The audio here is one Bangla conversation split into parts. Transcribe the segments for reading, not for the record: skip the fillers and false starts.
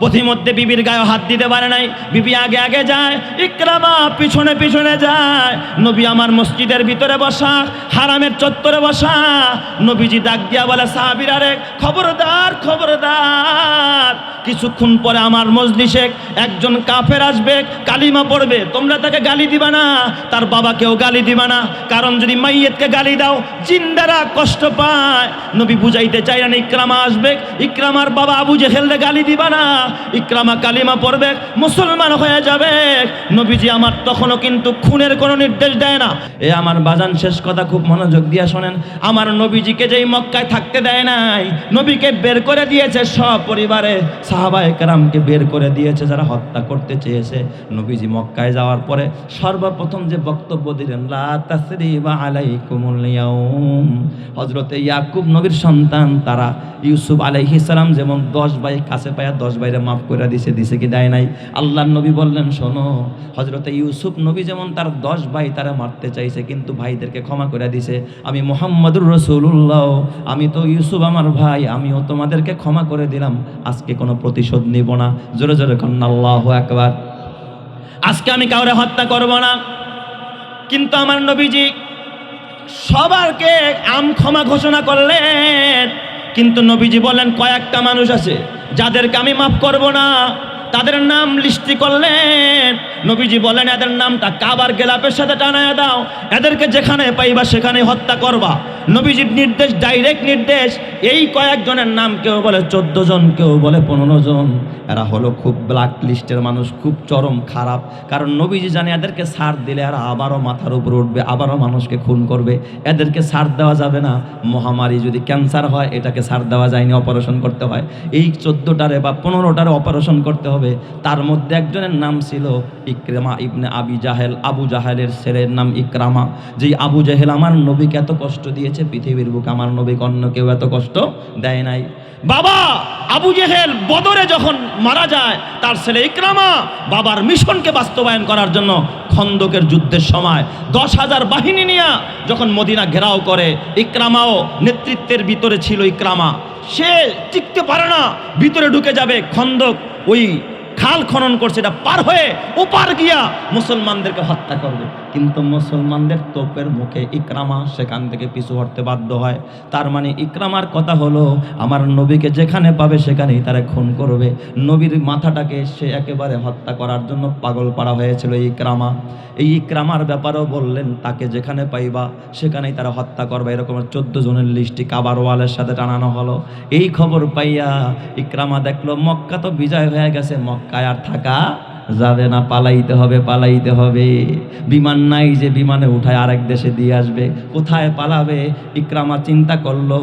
পথিমধ্যে বিবির গায়ে হাত দিতে পারে নাই, বিবি আগে আগে যায়, ইকরামা পিছনে পিছনে যায়। নবী আমার মসজিদের ভিতরে বসা, হারামের চত্বরে বসা। নবীজি ডাক দিয়া বলে, সাহাবীরা রে, খবরদার খবরদার, কিছুক্ষণ পরে আমার মজলিসে একজন কাফের আসবে, কালিমা পড়বে, তোমরা তাকে গালি দিবা না, তার বাবাকেও গালি দিবা না, কারণ যদি মাইয়েতকে গালি দাও জিন্দারা কষ্ট পায়। নবী বুঝাইতে চাইলেন, ইকরামা আসবে, ইকরামার বাবা আবু জেহেলরে গালি দিবা না, ইকরামা কালিমা পড়বে, মুসলমান হয়ে যাবে। নবীজি আমার তখনও কিন্তু খুনের কোনো নির্দেশ দেয় না। এ আমার বাজান, শেষ কথা খুব মনোযোগ দিয়ে শোনেন। আমার নবীজিকে যেই মক্কায় থাকতে দেয় নাই, নবীকে বের করে দিয়েছে, সপরিবারে সাহাবায়ে কেরামকে বের করে দিয়েছে যারা হত্যা করতে চেয়েছে। নবীজি মক্কায় যাওয়ার পরে সর্বপ্রথম যে বক্তব্য দিলেন, লা তাসরিবা আলাইকুমুল ইয়াউম। হযরতে ইয়াকুব নবীর সন্তান তারা, ইউসুফ আলাইহিস সালাম যেমন 10 ভাই কাছে পায়া 10 ভাইরে মাফ করে দিছে কি দেয় নাই? আল্লাহর নবী বললেন, শোনো, হযরতে ইউসুফ নবী যেমন তার 10 ভাই তারা মারতে চাইছে কিন্তু ভাইদেরকে ক্ষমা করে দিছে, আমি মুহাম্মদুর রাসূলুল্লাহ, আমি তো ইউসুফ আমার ভাই, আমিও তোমাদেরকে ক্ষমা করে দিলাম, আজকে কোনো প্রতিশোধ নিব না। জোরে জোরে কন্না আল্লাহু আকবার। আজকে আমি কাউরে হত্যা করব না। কিন্তু আমার নবীজি সবারকে ক্ষমা ঘোষণা করলেন, কিন্তু নবীজি বলেন কয়েকটা মানুষ আছে যাদেরকে আমি মাফ করব না, তাদের নাম লিস্টি করলেন। নবীজি বলেন, এদের নামটা কাবার গেলাপের সাথে টানায় দাও, এদেরকে যেখানে পাইবা সেখানে হত্যা করবা। নবীজির নির্দেশ, ডাইরেক্ট নির্দেশ। এই কয়েকজনের নাম কেউ বলে 14 জন, কেউ বলে 15 জন। এরা হলো খুব ব্ল্যাক লিস্টের মানুষ, খুব চরম খারাপ। কারণ নবীজি জানে এদেরকে ছাড় দিলে আর আবারও মাথার উপর উঠবে, আবারও মানুষকে খুন করবে, এদেরকে ছাড় দেওয়া যাবে না। মহামারী যদি ক্যান্সার হয়, এটাকে ছাড় দেওয়া যায়নি, অপারেশন করতে হয়। এই 14টারে বা 15টারে অপারেশন করতে হবে। তার মধ্যে একজনের নাম ছিল ইকরামা ইবনে আবি জাহেল, আবু জাহেলের ছেলের নাম ইকরামা। যেই আবু জাহেল আমার নবীকে এত কষ্ট দিয়েছে, পৃথিবীর বুকে আমার নবীকে অন্য কেউ এত কষ্ট দেয় নাই। বাবা আবু জেহেল বদরে যখন মারা যায়, তার ছেলে ইকরামা বাবার মিশনকে বাস্তবায়ন করার জন্য খন্দকের যুদ্ধের সময় 10,000 বাহিনী নিয়ে যখন মদিনা ঘেরাও করে, ইকরামাও নেতৃত্বের ভিতরে ছিল। ইকরামা সে টিকতে পারে না, ভিতরে ঢুকে যাবে। খন্দক ওই খাল খনন করছে, এটা পার হয়ে ওপার গিয়া মুসলমানদেরকে হত্যা করবে। কিন্তু মুসলমানদের তোপের মুখে ইকরামা সেখান থেকে পিছু হটতে বাধ্য হয়। তার মানে ইকরামার কথা হলো, আমার নবীকে যেখানে পাবে সেখানেই তারা খুন করবে। নবীর মাথাটাকে সে একেবারে হত্যা করার জন্য পাগল পাড়া হয়েছিল ইকরামা। এই ইকরামার ব্যাপারেও বললেন, তাকে যেখানে পাইবা সেখানেই তারা হত্যা করবে। এরকম 14 জনের লিস্টি কাবার ওয়ালের সাথে টানানো হলো। এই খবর পাইয়া ইকরামা দেখলো মক্কা তো বিজয় হয়ে গেছে, মক্কায় আর থাকা যাবে না, পালাইতে হবে, পালাইতে হবে। বিমান নাই যে বিমানে উঠায় আরেক দেশে দিয়ে আসবে, কোথায় পালাবে? ইকরামা চিন্তা করলো,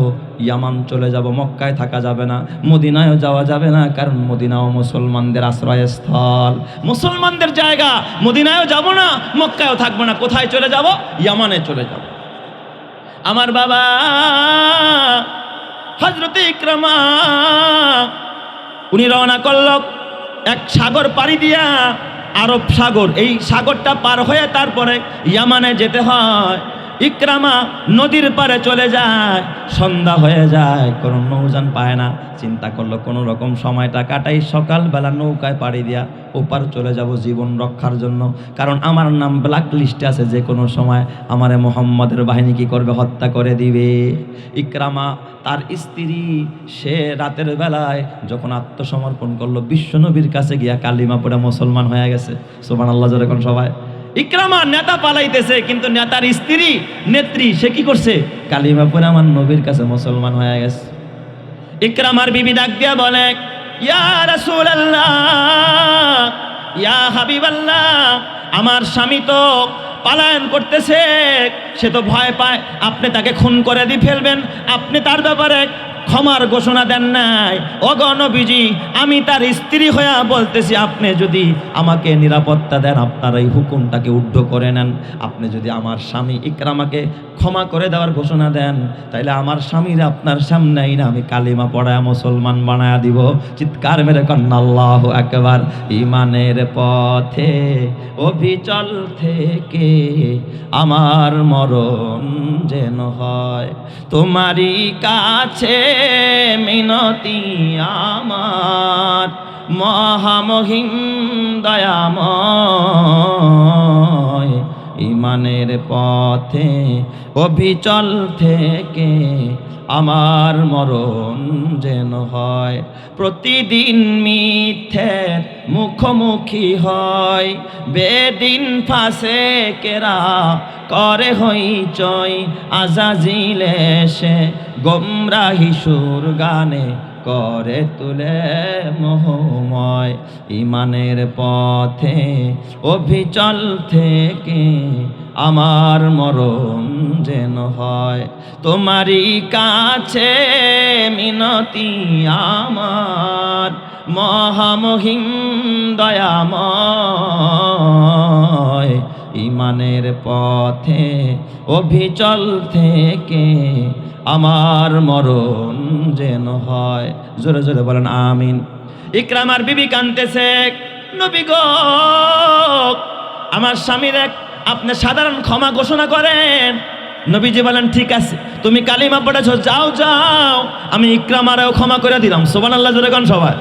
ইয়ামান চলে যাব, মক্কায় থাকা যাবে না, মদিনায়ও যাওয়া যাবে না, কারণ মদিনাও মুসলমানদের আশ্রয়স্থল, মুসলমানদের জায়গা। মদিনায়ও যাব না, মক্কায়ও থাকবো না, কোথায় চলে যাব? ইয়ামানে চলে যাব। আমার বাবা হযরতে ইকরামা উনি রওনা করল এক সাগর পাড়ি দিয়া, আরব সাগর। এই সাগরটা পার হয়ে তারপরে ইয়ামানে যেতে হয়। ইকরামা নদীর পারে চলে যায়, সন্ধ্যা হয়ে যায়, কোনো নৌযান পায় না। চিন্তা করলো কোনো রকম সময়টা কাটাই, সকালবেলা নৌকায় পাড়ি দিয়া ওপার চলে যাব জীবন রক্ষার জন্য, কারণ আমার নাম ব্ল্যাক লিস্টে আছে, যে কোনো সময় আমারে মুহাম্মদের বাহিনী কি করবে? হত্যা করে দিবে। ইকরামা তার স্ত্রী, সে রাতের বেলায় যখন আত্মসমর্পণ করলো, বিশ্বনবীর কাছে গিয়া কালিমা পড়ে মুসলমান হয়ে গেছে। সুবহানাল্লাহ, যখন সবাই। ইকরামা নেতা পালাইতেছে, কিন্তু নেতার স্ত্রী, নেত্রী, সে কি করছে? কালিমা পড়ে আমার নবীর কাছে মুসলমান হয়ে গেছে। ইকরামার বিবি ডাক দিয়া বলে, ইয়া রাসূলুল্লাহ, ইয়া হাবিবাল্লাহ, আমার স্বামী তো পালায়ন করতেছে, সে তো ভয় পায়, আপনি তাকে খুন করে দিয়ে ফেলবেন, আপনি তার ব্যাপারে ক্ষমার ঘোষণা দেন নাই। ওগো নবীজি, আমি তার স্ত্রী হইয়া বলতেছি, আপনি যদি আমাকে নিরাপত্তা দেন, আপনার এই হুকুমটাকে ঊর্ধ্ব করে নেন, আপনি যদি আমার স্বামী ইকরামাকে ক্ষমা করে দেওয়ার ঘোষণা দেন, তাইলে আমার স্বামীর আপনার সামনেই না আমি কালিমা পড়ায় মুসলমান বানায়া দিব। চিৎকার মেরে কন্না আল্লাহু আকবার। ইমানের পথে অবিচল থেকে আমার মরণ যেন হয়, তোমারই কাছে মিনতি আমার, মহামহিম দয়াময়, ইমানের পথে অবিচল থেকে আমার মরণ যেন হয়। প্রতিদিন মিথ্যের মুখোমুখি হয়, বেদিন ফাসেকেরা করে হইচই, আজাজিল এসে গোমরাহি সুর গানে করে তুলে মোহময়। ইমানের পথে অবিচল থেকে আমার মরণ যেন হয়। তোমারই কাছে মিনতি আমার, মহামহিম দয়াময়, ইমানের পথে অবিচল থেকে আমার মরণ যেন হয়। জোরে জোরে বলেন আমিন। ইকরামার বিবি কাঁদতেছে, নবী গো আমার স্বামীর আপনি সাধারণ ক্ষমা ঘোষণা করেন। নবীজি বলেন ঠিক আছে, তুমি কালিমা পড়েছো, যাও যাও, আমি ইকরামারেও ক্ষমা করে দিলাম। সুবহানাল্লাহ জোরে কোন সবাই।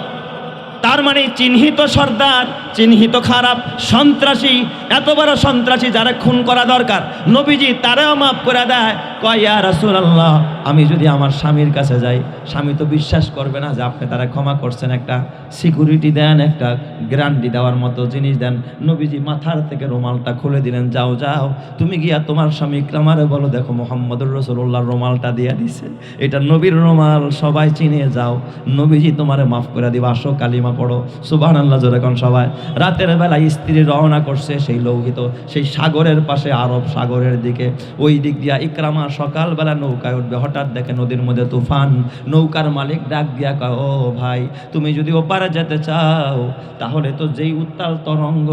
তার মানে চিহ্নিত সর্দার, চিহ্নিত খারাপ সন্ত্রাসী, এত বড় সন্ত্রাসী যারা খুন করা দরকার, নবীজি তারাও মাফ করে দেয়। কয় ইয়া রাসূলুল্লাহ, আমি যদি আমার স্বামীর কাছে যাই, স্বামী তো বিশ্বাস করবে না যে আপনি তারা ক্ষমা করছেন। একটা সিকিউরিটি দেন, একটা গ্যারান্টি দেওয়ার মতো জিনিস দেন। নবীজি মাথার থেকে রুমালটা খুলে দিলেন, যাও যাও, তুমি গিয়া তোমার স্বামী ইকরামারে বলো, দেখো মুহাম্মদুর রাসূলুল্লাহ রুমালটা দিয়া দিছে, এটা নবীর রুমাল, সবাই চিনে যাও, নবীজি তোমারে মাফ করে দিবা, আসো কালিমা পড়ো। সুবহানাল্লাহ জোরে কোন সবাই। রাতের বেলা স্ত্রী রওনা করছে সেই লৌহিত সেই সাগরের পাশে, আরব সাগরের দিকে। ওই দিক দিয়া ইকরামা সকালবেলা নৌকায় উঠবে, হঠাৎ দেখে নদীর মধ্যে তুফান। নৌকার মালিক ডাক দিয়া কয়, ও ভাই, তুমি যদি ওপারে যেতে চাও তাহলে তো যেই উত্তাল তরঙ্গ,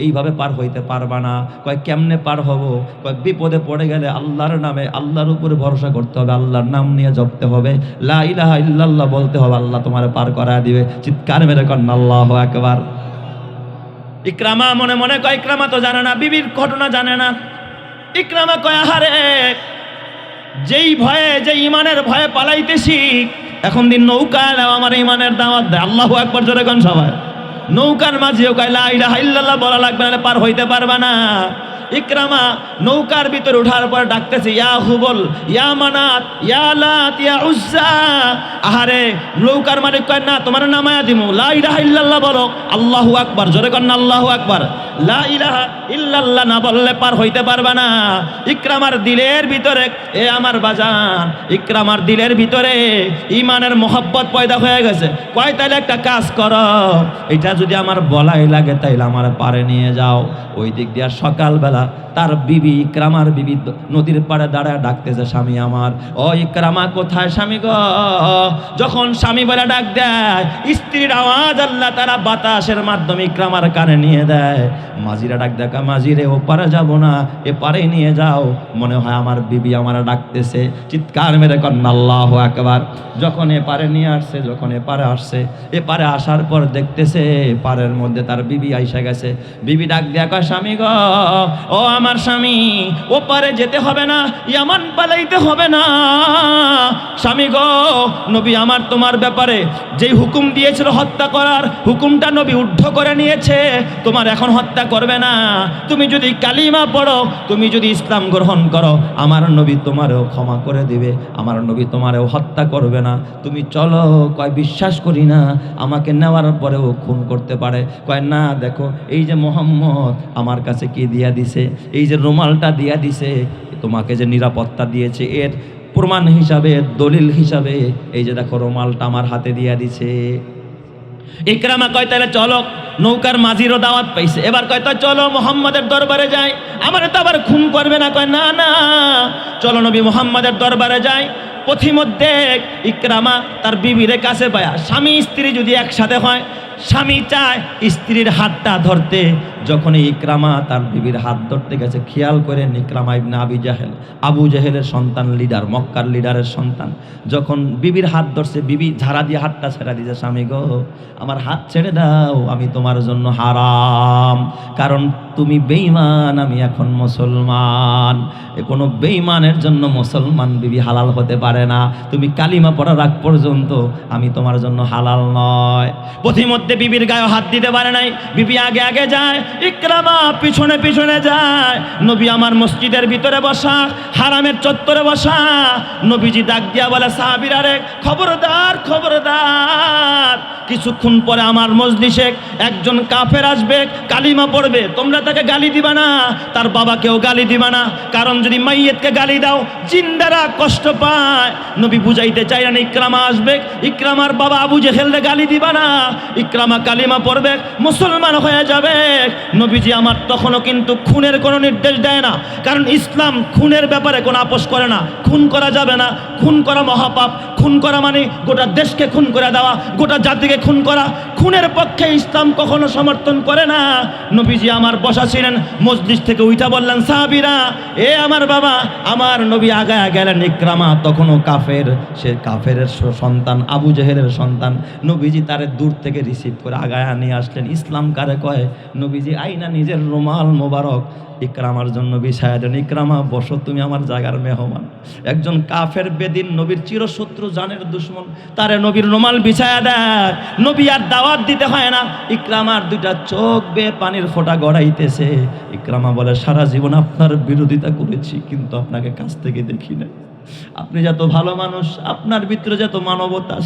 এইভাবে পার হইতে পারবা না। কয় কেমনে পার হব? কয় বিপদে পড়ে গেলে আল্লাহর নামে, আল্লাহর উপরে ভরসা করতে হবে, আল্লাহর নাম নিয়ে জপতে হবে, লা ইলাহা ইল্লাল্লাহ বলতে হবে, আল্লাহ তোমারে পার করায় দিবে। চিৎকার মেরে কন আল্লাহু আকবার। ইকরামা মনে মনে কয়, ইকরামা তো জানে না, বিবির ঘটনা জানে না। ইকরামা কয়, আহারে, যেই ভয়ে, যে ইমানের ভয়ে পালাইতেছি, এখন দিন নৌকা এলাম আমার ইমানের দাওয়াত দেয়। আল্লাহু আকবার জোরে কোন সবাই। নৌকার মাঝেও কয় লা ইলাহা ইল্লাল্লাহ বলা লাগবে, না পার হইতে পারবা না। ইকরামা নৌকার ভিতরে ওঠার পর ডাকতেছে, ইয়া হুবল, ইয়া মানাত, ইয়া লাত, ইয়া উজ্জা। আহারে, নৌকার মালিক কয়, না তোমার নামায়া দিমু, লা ইলাহা ইল্লাল্লাহ বলো। আল্লাহু আকবার জোরে কর না আল্লাহু আকবার। লা ইলাহা ইল্লাল্লাহ না বললে পার হইতে পারবা না। ইকরামার দিলের ভিতরে, এ আমার বাজান, ইকরামার দিলের ভিতরে ইমানের মহব্বত পয়দা হয়ে গেছে। কয় তাইলে একটা কাজ করো, এটা যদি আমার বলাই লাগে তাইলে আমার পারে নিয়ে যাও। ওই দিক দিয়া সকালবেলা তার বিবি, ইকরামার বিবি নদীর পাড়ে দাঁড়ায় ডাকতেছে, স্বামী আমার। ও ইকরামা কোথায় স্বামী গো? যখন স্বামী বলে ডাক দেয়, স্ত্রীর আওয়াজ আল্লাহ তারা বাতাসের মাধ্যমে ইকরামার কানে নিয়ে দেয়। মাঝিরা ডাক দেখা, মাঝিরে ও পারে যাবো না, এ পারে নিয়ে যাও, মনে হয় আমার বিবি আমার ডাকতেছে। চিৎকার মেরে কন্যা আল্লাহু আকবার। যখন এ পারে নিয়ে আসছে, যখন এ পারে আসছে, এ পারে আসার পর দেখতেছে পারের মধ্যে তার বিবি আইসা গেছে। বিবি ডাক দেয়া কয়, স্বামী গো, ও আমার স্বামী, ও পারে যেতে হবে না, ইয়ামান পালাইতে হবে না। স্বামী গো, নবী আমার তোমার ব্যাপারে যেই হুকুম দিয়েছিল হত্যা করার, হুকুমটা নবী উদ্ধ করে নিয়েছে, তোমার এখন হত্যা করবে না। তুমি যদি কালিমা পড়ো, তুমি যদি ইসলাম গ্রহণ করো, আমার নবী তোমারও ক্ষমা করে দিবে, আমার নবী তোমারও হত্যা করবে না। তুমি চলো। কয় বিশ্বাস করি না, আমাকে নেওয়ার পরেও খুন করতে পারে। কয় না, দেখো এই যে মোহাম্মদ আমার কাছে কি দিয়া দিছে, এই যে রুমালটা দিয়া দিছে, তোমাকে যে নিরাপত্তা দিয়েছে, এর প্রমাণ হিসাবে, দলিল হিসাবে এই যে দেখো রুমালটা আমার হাতে দিয়া দিছে। ইকরামা কয় তাহলে চলো। নৌকার মাঝিরও দাওয়াত পাইছে, এবার কয় তো চলো মুহাম্মাদের দরবারে যাই, আমার তো আবার খুন করবে না। কয় না না, চলো নবী মুহাম্মাদের দরবারে যাই। পথিমধ্যে ইকরামা তার বিবির কাছে পায়া, স্বামী স্ত্রী যদি একসাথে হয়, স্বামী চায় স্ত্রীর হাতটা ধরতে, যখন ইকরামা তার বিবির হাত ধরতে গেছে, খেয়াল করেন ইকরামা ইবনে আবি জাহেল, আবু জাহেলের সন্তান, লিডার, মক্কার লিডারের সন্তান, যখন বিবির হাত ধরছে, বিবি ঝাড়া দিয়ে হাতটা ছেড়ে দিয়েছে, স্বামী গো আমার হাত ছেড়ে দাও, আমি তোমার জন্য হারাম, কারণ তুমি বেঈমান, আমি এখন মুসলমান। কোনো বেঈমানের জন্য মুসলমান বিবি হালাল হতে পারে না, তুমি কালিমা পড়ার আগ পর্যন্ত আমি তোমার জন্য হালাল নয়। পথিমধ্যে মধ্যে বিবির গায়ে হাত দিতে পারে নাই। বিবি আগে আগে যায়, ইকরামা পিছনে পিছনে যায়। নবী আমার মসজিদের ভিতরে বসা, হারামের চত্বরে বসা। নবীজি ডাক দিয়া বলে, সাহাবীরা রে, খবরদার খবরদার, কিছুক্ষণ পরে আমার মজলিসে একজন কাফের আসবে, কালিমা পড়বে, তোমরা তাকে গালি দিবা না, তার বাবাকেও গালি দিবা না, কারণ যদি মাইয়েতকে গালি দাও জিন্দারা কষ্ট পায়। নবী বুঝাইতে চাইলেন, ইকরামা আসবে, ইকরামার বাবা আবু জেহেলরে গালি দিবা না, ইকরামা কালিমা পড়বে, মুসলমান হয়ে যাবে। নবীজি আমার তখনও কিন্তু খুনের কোনো নির্দেশ দেয় না, কারণ ইসলাম খুনের ব্যাপারে কোনো আপোষ করে না। খুন করা যাবে না, খুন করা মহাপাপ। খুন করা মানে গোটা দেশকে খুন করে দেওয়া, গোটা জাতিকে খুন করা। খুনের পক্ষে ইসলাম কখনো সমর্থন করে না। নবীজি আমার বসা ছিলেন, মজলিস থেকে উঠা বললেন, সাহাবীরা, এ আমার বাবা। আমার নবী আগায়া গেলেন। ইকরামা তখনও কাফের, সে কাফের সন্তান, আবু জেহেলের সন্তান। নবীজি তারে দূর থেকে রিসিভ করে আগায়া নিয়ে আসলেন। ইসলাম কারে কয়? নবীজি আইনা নিজের রুমাল মোবারক ইকরামার জন্য বিছায়া দেন। ইকরামা বসো, তুমি আমার জায়গার মেহমান। একজন কাফের বেদিন, নবীর চিরশত্রু, জানের দুশ্মন, তারে নবীর রুমাল বিছায়া দেয়। নবী আর দাওয়াত দিতে হয় না। ইকরামার দুইটা চোখ বেয়ে পানির ফোঁটা গড়াইতেছে। ইকরামা বলে, সারা জীবন আপনার বিরোধিতা করেছি, কিন্তু আপনাকে কাছ থেকে দেখি না। আপনি যত ভালো মানুষ, আপনার ভিতরে যত মানবতা,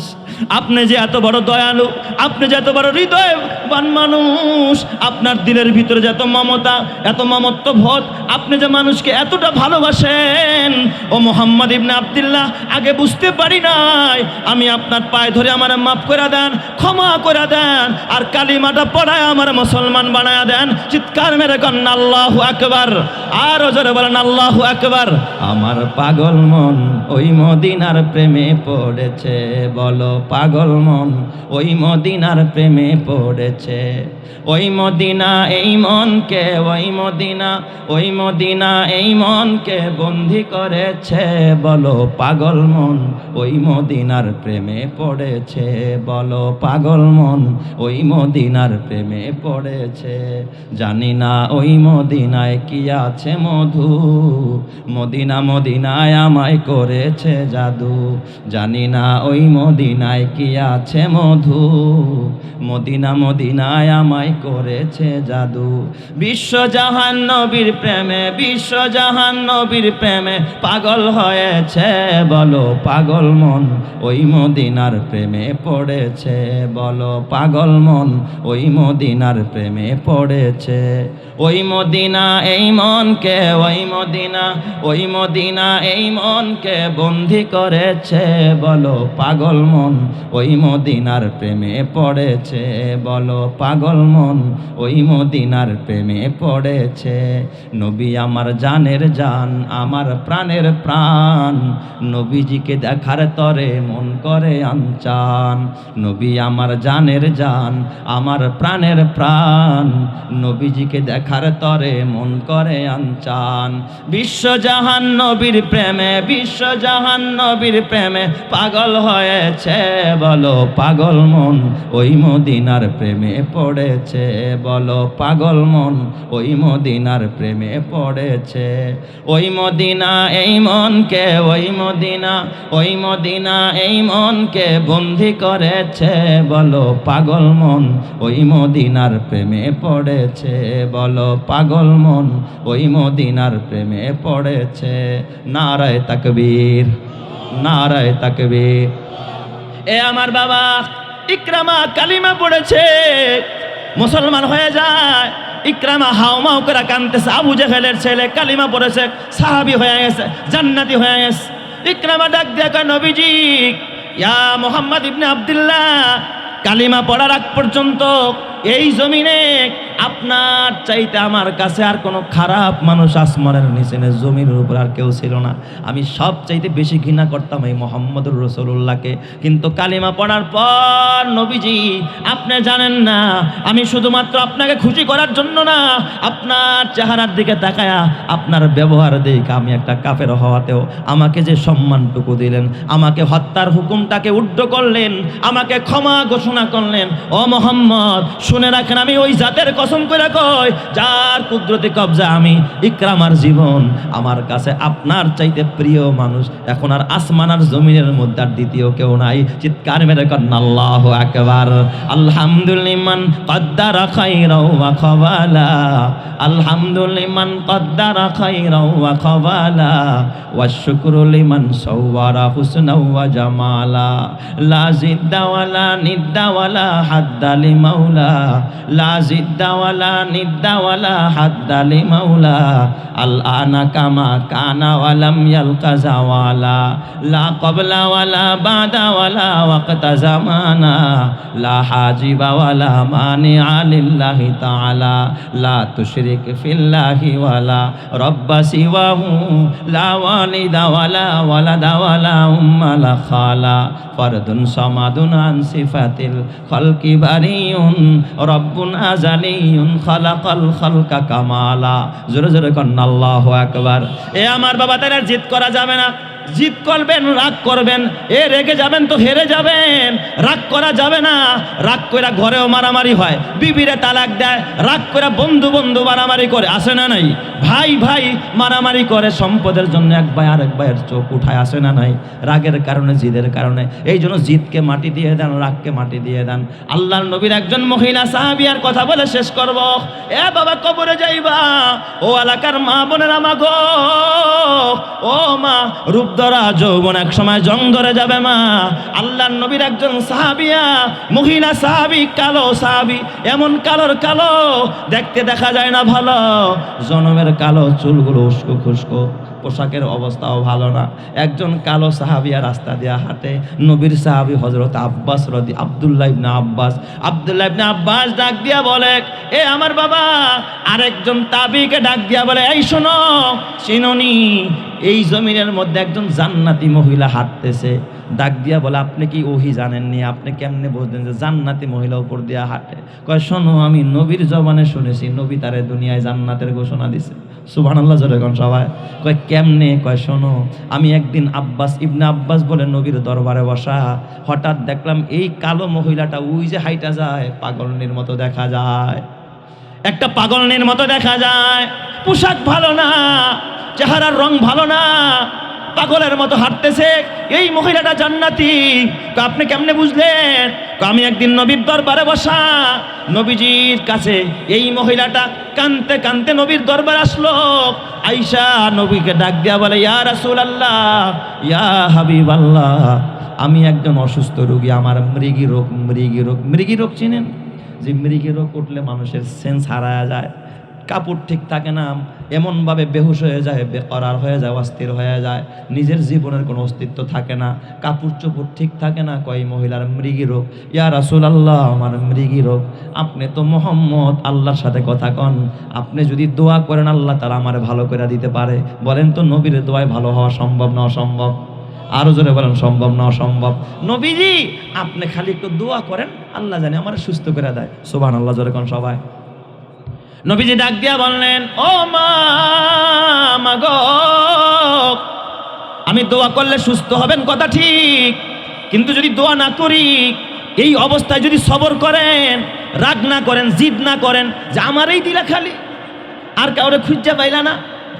আপনি যে এত বড় দয়ালু, আপনি যে এত বড় হৃদয়বান মানুষ, আপনার দিলের ভিতরে যত মমতা, এত মমত্ববোধ, আপনি যে মানুষকে এতটা ভালোবাসেন, ও মুহাম্মদ ইবনে আব্দুল্লাহ, আগে বুঝতে পারি নাই। আমি আপনার পায়ে ধরে আমার মাফ করে দেন, ক্ষমা করে দেন, আর কালিমাটা পড়ায় আমার মুসলমান বানায় দেন। চিৎকার মেরে কন্যা আল্লাহু আকবার, আর জোরে বলেন আল্লাহু আকবার। আমার পাগল মন ওই মদিনার প্রেমে পড়েছে, বলো পাগল মন ওই মদিনার প্রেমে পড়েছে। ওই মদিনা এই মনকে, ওই মদিনা, ওই মদিনা এই মনকে বন্দি করেছে, বলো পাগল মন ওই মদিনার প্রেমে পড়েছে, বলো পাগল মন ওই মদিনার প্রেমে পড়েছে। জানি না ওই মদিনায় কি আছে মধু, মদিনা মদিনায় আমায় করেছে জাদু। জানি না ওই মদিনায় কি আছে মধু, মদিনা মদিনায় আমায় করেছে জাদু। বিশ্বজাহান নবীর প্রেমে, বিশ্বজাহান নবীর প্রেমে পাগল হয়েছে, বলো পাগল মন ওই মদিনার প্রেমে পড়েছে, বলো পাগল মন ওই মদিনার প্রেমে পড়েছে। ওই মদিনা এই মনকে, ওই মদিনা, ওই মদিনা এই মনকে বন্দি করেছে, বলো পাগল মন ওই মদিনার প্রেমে পড়েছে, বলো পাগল মন ওই মদিনার প্রেমে পড়েছে। নবী আমার জানের জান, আমার প্রাণের প্রাণ, নবীজিকে দেখার তরে মন করে আনচান। নবী আমার জানের জান, আমার প্রাণের প্রাণ, নবীজিকে দেখার তরে মন করে আনচান। বিশ্বজাহান নবীর প্রেমে, বিশ্বজাহান নবীর প্রেমে পাগল হয়েছে, বলো পাগল মন ওই মদিনার প্রেমে পড়েছে, বলো পাগল মন ওই মদিনার প্রেমে পড়েছে। ওই মদিনা এই মনকে, ওই মদিনা, ওই মদিনা এই মনকে বন্দি করেছে, বলো পাগল মন ওই মদিনার প্রেমে পড়েছে, বলো পাগল মন ওই মদিনার প্রেমে পড়েছে। নারায়ে তাকবীর, নারায়ে তাকবীর। এ আমার বাবা, ইকরামা কালিমা পড়েছে, মুসলমান হয়ে যায়। ইকরামা হাউমাউ করে কাঁদতেছে। আবু জেহেলের ছেলে কালিমা পড়েছে, সাহাবী হয়ে গেছে, জান্নাতি হয়ে গেছে। ইকরামা ডাক দিয়ে কয়, নবীজি, ইয়া মুহাম্মদ ইবনে আব্দুল্লাহ, কালিমা পড়ার আগ পর্যন্ত এই জমিনে আপনার চাইতে আমার কাছে আর কোনো খারাপ মানুষ আসমানের নিচে জমিনের উপর আর কেউ ছিল না। আমি সব চাইতে বেশি ঘৃণা করতাম এই মুহাম্মদুর রাসূলুল্লাহকে। কিন্তু কালিমা পড়ার পর নবীজি, আপনি জানেন না, আমি শুধুমাত্র আপনাকে খুশি করার জন্য না, আপনার চেহারার দিকে তাকায়া, আপনার ব্যবহার দেখে আমি একটা কাফের হওয়াতেও আমাকে যে সম্মানটুকু দিলেন, আমাকে হত্যার হুকুমটাকে উদ্ধ করলেন, আমাকে ক্ষমা ঘোষণা করলেন। ও মুহাম্মদ, শুনে রাখেন, আমি ওই জাতের কসম করে কয়, যার কুদরতি কবজা আমি ইকরামার জীবন, আমার কাছে আপনার চাইতে প্রিয় মানুষ এখন আর আসমান আর জমিনের মধ্যে আর দ্বিতীয় কেউ নাই। চিৎকার মেরে কন আল্লাহু আকবার। আলহামদুলিল্লাহ কদ্দারা খাইরাও ওয়া খাওয়ালা, আলহামদুলিল্লাহ কদ্দারা খাইরাও ওয়া খাওয়ালা, ওয়া শুকরু লিমান সাওয়ারা হুসনাও ওয়া জামালা, লা জিদ্দা ওয়ালা নিদ্দা ওয়ালা হাদ্দা লিমাওলা, লা জিদ্দা ওয়ালা নিদ্দা ওয়ালা হাদ্দা লিমাওলা, আল আনা কামা কানা ওয়ালাম ইয়ালকা জাওয়ালা, লা ক্বাবলা ওয়ালা বাদা ওয়ালা ওয়াক্তা জামানা, লা হাজিবা ওয়ালা মানিআ লিল্লাহি তাআলা, লা তুশরিক ফিল্লাহি ওয়ালা রাব্বা সিওয়াহু, লা ওয়ালিদা ওয়ালা ওয়ালাদা ওয়ালা উম্মা লা খালা, ফারদুন সামাদুন আন সিফাতিল খালকি বারিউন, রব্বুন আজালিয়ুন খালাকাল খালকা কামালা। জোরে জোরে কন্না আল্লাহু আকবার। এ আমার বাবা, তারা জিদ করা যাবে না। জিদ করবেন, রাগ করবেন, এ রেগে যাবেন তো হেরে যাবেন। রাগ করা যাবে না। রাগ করে ঘরেও মারামারি হয়, বিবিরে তালাক দেয়, রাগ করে বন্ধু বন্ধু মারামারি করে, আসে না নাই? ভাই ভাই মারামারি করে সম্পদের জন্য, এক ভাই আরেক ভাইয়ের চোখ উঠায়, আসে না নাই? রাগের কারণে, জিদের কারণে। এই জন্য জিদকে মাটি দিয়ে দেন, রাগকে মাটি দিয়ে দেন। আল্লাহর নবীর একজন মহিলা সাহাবিয়ার কথা বলে শেষ করব। এ বাবা, কবরে যাইবা, ও এলাকার মা বোনেরা, মা গো, ও মা, রূপ ধরা যৌবন এক সময় জং ধরে যাবে মা। আল্লাহর নবীর একজন সাহাবিয়া, মহিলা সাহাবি, কালো সাহাবি, এমন কালোর কালো, দেখতে দেখা যায় না ভালো, জনমের কালো, চুলগুলো উস্কো খুস্কো, পোশাকের অবস্থাও ভালো না। একজন কালো সাহাবিয়া রাস্তা দিয়া হাঁটে। নবীর সাহাবি হযরত আব্বাস আব্দুল্লাহ ইবনে আব্বাস ডাক দিয়া বলে, এ আমার বাবা। আরেকজন তাবিকে ডাক দিয়া বলে, এই শোনো, চিনোনি, এই জমিনের মধ্যে একজন জান্নাতি মহিলা হাঁটতেছে। ডাক দিয়া বলে, আপনি কি ওহি জানেননি? আপনি কেমনে বুঝলেন যে জান্নাতি মহিলা উপর দিয়া হাঁটে? কয়, শোনো, আমি নবীর জবানে শুনেছি, নবী তারে দুনিয়ায় জান্নাতের ঘোষণা দিছে। সুবহানাল্লাহ, জোরে কোন সবাই। কয়, কেমনে? কয়, শোনো, আমি একদিন ইবনে আব্বাস বলে নবীর দরবারে বসা, হঠাৎ দেখলাম এই কালো মহিলাটা ওই যে হাইটা যায়, পাগলনির মতো দেখা যায়, একটা পাগলনির মতো দেখা যায়। পোশাক ভালো না, চেহারার রং ভালো না, পাগলের মতো হাঁটতেছে। এই মহিলাটা জান্নাতি। আপনি কেমনে বুঝলেন? আমি একদিন নবীর দরবারে বসা, নবীজির কাছে এই মহিলাটা কানতে কানতে নবীর দরবারে আসলো। আয়েশা নবীকে ডাক দিয়া বলে, ইয়া রাসূলুল্লাহ, ইয়া হাবিবাল্লাহ, আমি একজন অসুস্থ রোগী, আমার মৃগী রোগ চিনেন? যে মৃগী রোগ উঠলে মানুষের সেন্স হারায়া যায়, কাপড় ঠিক থাকে না, এমনভাবে বেহুশ হয়ে যায়, বেকরার হয়ে যায়, অস্থির হয়ে যায়, নিজের জীবনের কোনো অস্তিত্ব থাকে না, কাপড় চোপড় ঠিক থাকে না। কয় মহিলার মৃগী রোগ। ইয়া রাসূলুল্লাহ, আমার মৃগী রোগ। আপনি তো মুহাম্মদ, আল্লাহর সাথে কথা কন, আপনি যদি দোয়া করেন আল্লাহ তাআলা আমারে ভালো করে দিতে পারে। বলেন তো, নবীর দোয়ায় ভালো হওয়া সম্ভব না অসম্ভব? আরো জোরে বলেন, সম্ভব না অসম্ভব? নবীজি, আপনি খালি একটু দোয়া করেন, আল্লাহ জানে আমারে সুস্থ করে দেয়। সুবহানাল্লাহ, জোরে কোন সবাই। নবীজি ডাক দিয়া বললেন, ও মা গো, আমি দোয়া করলে সুস্থ হবেন কথা ঠিক, কিন্তু যদি দোয়া না করি, এই অবস্থায় যদি সবর করেন, রাগ না করেন, জিদ না করেন, যে আমারই দিলা খালি, আর কাউরে খুঁজে পাইলা না,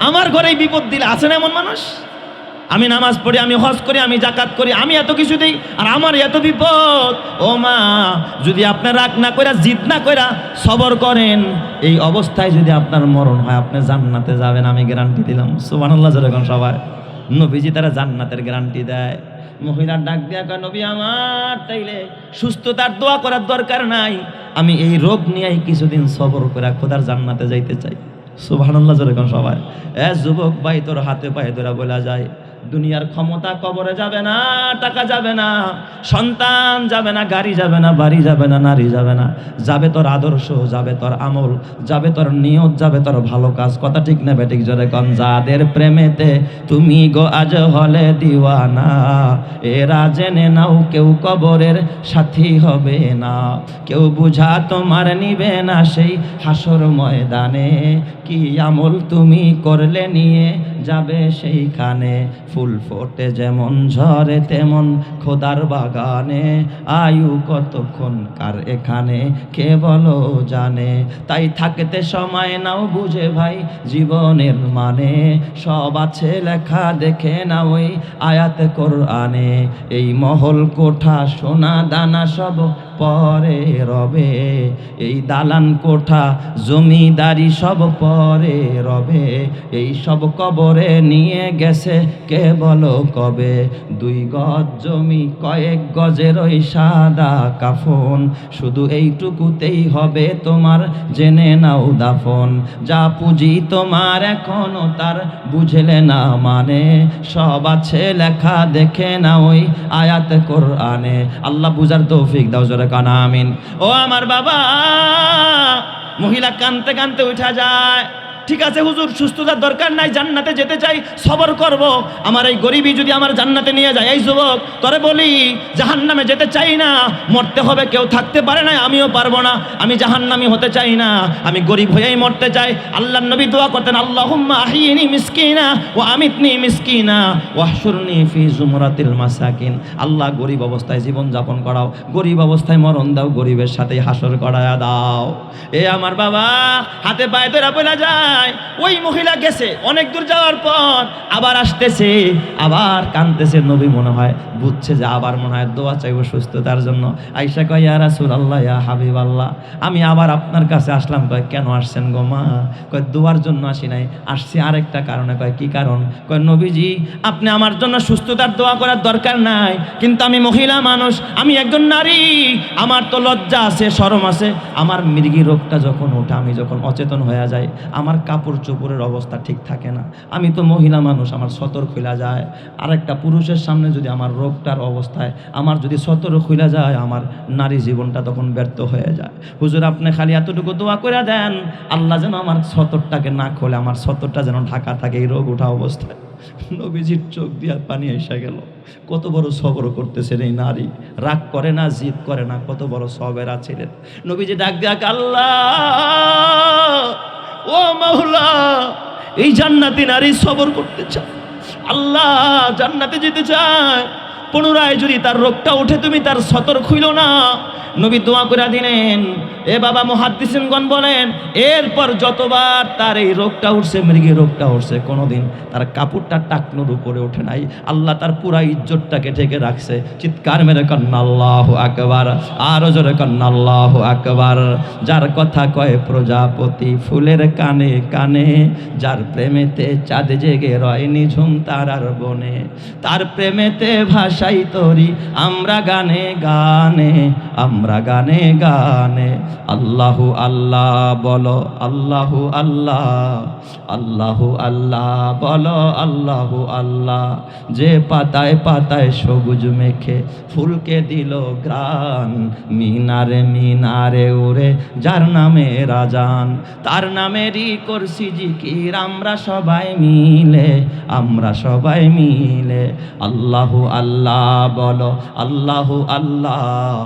আমার ঘরেই বিপদ দিলে, আছেন এমন মানুষ? আমি নামাজ পড়ি, আমি হজ করি, আমি যাকাত করি, আমি এত কিছু দিই, আর আমার এত বিপদ। ও মা, যদি আপনার রাগ না কইরা, জিদ না কইরা সবর করেন, এই অবস্থায় যদি আপনার মরণ হয়, আপনি জান্নাতে যাবেন, আমি গ্যারান্টি দিলাম। সুবহানাল্লাহ, যেরকম সবাই। নবীজি তারা জান্নাতের গ্যারান্টি দেয়। মহিলার ডাক দেয়া কয়, নবী আমার তাইলে সুস্থতার দোয়া করার দরকার নাই, আমি এই রোগ নিয়েই কিছুদিন সবর করে খোদার জান্নাতে যাইতে চাই। সুবহানাল্লাহ, যেরকম সবাই। যুবক ভাই, তোর হাতে পায়ে ধরা বলা যায়, দুনিয়ার ক্ষমতা কবরে যাবে না, টাকা যাবে না, সন্তান যাবে না, গাড়ি যাবে না, বাড়ি যাবে না, নারী যাবে না, যাবে তোর আদর্শ, যাবে তোর আমল, যাবে তোর নিয়ত, যাবে তোর ভালো কাজ। কথা ঠিক না বেঠিক? জোরে কন। যাদের প্রেমেতে তুমি গো আজ হলে দিওয়ানা, এরা জেনে নাও কেউ কবরের সাথী হবে না, কেউ বুঝা তোমার নিবে না সেই হাসর ময়দানে। কি আমল তুমি করলে নিয়ে যাবে সেইখানে, ফুল ফোটে যেমন ঝরে তেমন খোদার বাগানে, আয়ু কতক্ষণ কার এখানে কে বলো জানে। তাই থাকতে সময় নাও বুঝে ভাই জীবনের মানে, সব আছে লেখা দেখে না ওই আয়াত কোরআনে। এই মহল কোঠা সোনা দানা সব পরে রবে, এই দালান কোঠা জমিদারি সব পরে রবে, এই সব কবরে নিয়ে গেছে কে বলো কবে। 2 গজ জমি কয়েক গজের ওই সাদা কাফন, শুধু এইটুকুতেই হবে তোমার জেনে নাও দাফন। যা পুঁজি তোমার এখনো তার বুঝলে না মানে, সব আছে লেখা দেখে না ওই আয়াত কোরআনে। আল্লাহ বুঝার তৌফিক দাও, জোরে কানা আমিন। ও আমার বাবা, মহিলা কানতে কানতে উঠা যায়। ঠিক আছে হুজুর, সুস্থতার দরকার নাই, জান্নাতে যেতে চাই, সবর করব। আমার এই গরিবই যদি আমার জান্নাতে নিয়ে যায়। এই যুবক, তোরে বলি জাহান্নামে যেতে চাই না, মরতে হবে, কেউ থাকতে পারে না, আমিও পারবো না। আমি জাহান্নামী হতে চাই না, আমি গরিব হয়েই মরতে চাই। আল্লাহর নবী দোয়া করতেন, আল্লাহুম্মা আহিনি মিসকিনা ওয়া আমিতনি মিসকিনা ওয়াহশুরনি ফি জুমরাতিল মাসাকিন। আল্লাহ গরিব অবস্থায় জীবন যাপন করাও, গরিব অবস্থায় মরণ দাও, গরিবের সাথে হাসর করায়া দাও। এ আমার বাবা, হাতে পায়ে ধরে বলা যায়। ওই মহিলা গেছে, অনেক দূর যাওয়ার পর আবার আসতেছে, আবার কাঁদতেছে। নবী মনে হয় বুঝছে যে আবার মনে হয় দোয়া চাইব সুস্থতার জন্য। আয়েশা কয়, ইয়া রাসূলুল্লাহ, ইয়া হাবিবাল্লাহ, আমি আবার আপনার কাছে আসলাম। কয়, কেন আসছেন গো মা? কয়, দোয়ার জন্য আসি নাই, আসছি আরেকটা কারণে। কয়, কি কারণ? কয়, নবীজি আপনি আমার জন্য সুস্থতার দোয়া করার দরকার নাই, কিন্তু আমি মহিলা মানুষ, আমি একজন নারী, আমার তো লজ্জা আছে, শরম আছে। আমার মৃগী রোগটা যখন ওঠে, আমি যখন অচেতন হয়ে যাই, আমার কাপড় চোপড়ের অবস্থা ঠিক থাকে না। আমি তো মহিলা মানুষ, আমার সতর খুলা যায়। আরেকটা পুরুষের সামনে যদি আমার রোগটার অবস্থায় আমার যদি সতর খুলা যায়, আমার নারী জীবনটা তখন ব্যর্থ হয়ে যায়। হুজুর আপনি খালি এতটুকু দোয়া করে দেন, আল্লাহ যেন আমার সতরটাকে না খোলে, আমার সতরটা যেন ঢাকা থাকে এই রোগ ওঠা অবস্থায়। নবীজির চোখ দিয়ে পানি এসে গেল। কত বড় সবর করতেছেন এই নারী, রাগ করে না, জিদ করে না, কত বড় সবেরা ছিলেন। নবীজি ডাক দেয়া, আল্লাহ ও মাওলা, এই জান্নাতি নারী সবর করতে চায়, আল্লাহ জান্নাতে যেতে চায়, পুনরায় যদি তার রোগটা উঠে তুমি তার সতর খুইল না। নবী দোয়া করে দিলেন। এ বাবা, মুহাদ্দিসিনগণ বলেন, এরপর যতবার তার এই রোগটা উঠছে, মৃগী রোগটা উঠছে, কোনোদিন তার কাপড়টা টাকনোর উপরে ওঠে নাই। আল্লাহ তার পুরা ইজ্জতটাকে ঢেকে রাখছে। চিৎকার মেরে কন্না আল্লাহু আকবার, আরো জোরে কন্না আল্লাহু আকবার। যার কথা কয় প্রজাপতি ফুলের কানে কানে, যার প্রেমেতে চাঁদ জেগে রয় নিঝুম তারার বনে, তার প্রেমেতে ভাষাই তরি আমরা গানে গানে, আমরা গানে গানে। আল্লাহু আল্লাহ বলো, আল্লাহু আল্লাহ, আল্লাহু আল্লাহ বলো, আল্লাহু আল্লাহ। যে পাতায় পাতায় সবুজ মেখে ফুলকে দিল গ্রান, মিনারে মিনারে উড়ে যার নামে রাজান, তার নামেরই করছি জিকির আমরা সবাই মিলে, আমরা সবাই মিলে। আল্লাহু আল্লাহ বলো, আল্লাহু আল্লাহ,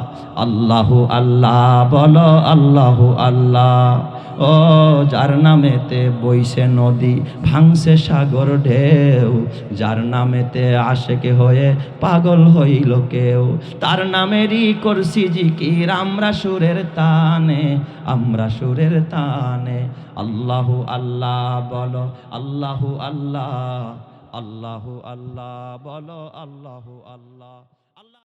আল্লাহু আল্লাহ বলো, আল্লাহু আল্লাহ। ও যার নামেতে বইছে নদী, ভাঙছে সাগর ঢেউ, যার নামেতে আশেকে হয়ে পাগল হইল কেউ, তার নামেরই করছি জিকির আমরা সুরের তানে, আমরা সুরের তানে। আল্লাহু আল্লাহ বলো, আল্লাহু আল্লাহ, আল্লাহু আল্লাহ বলো, আল্লাহু আল্লাহ।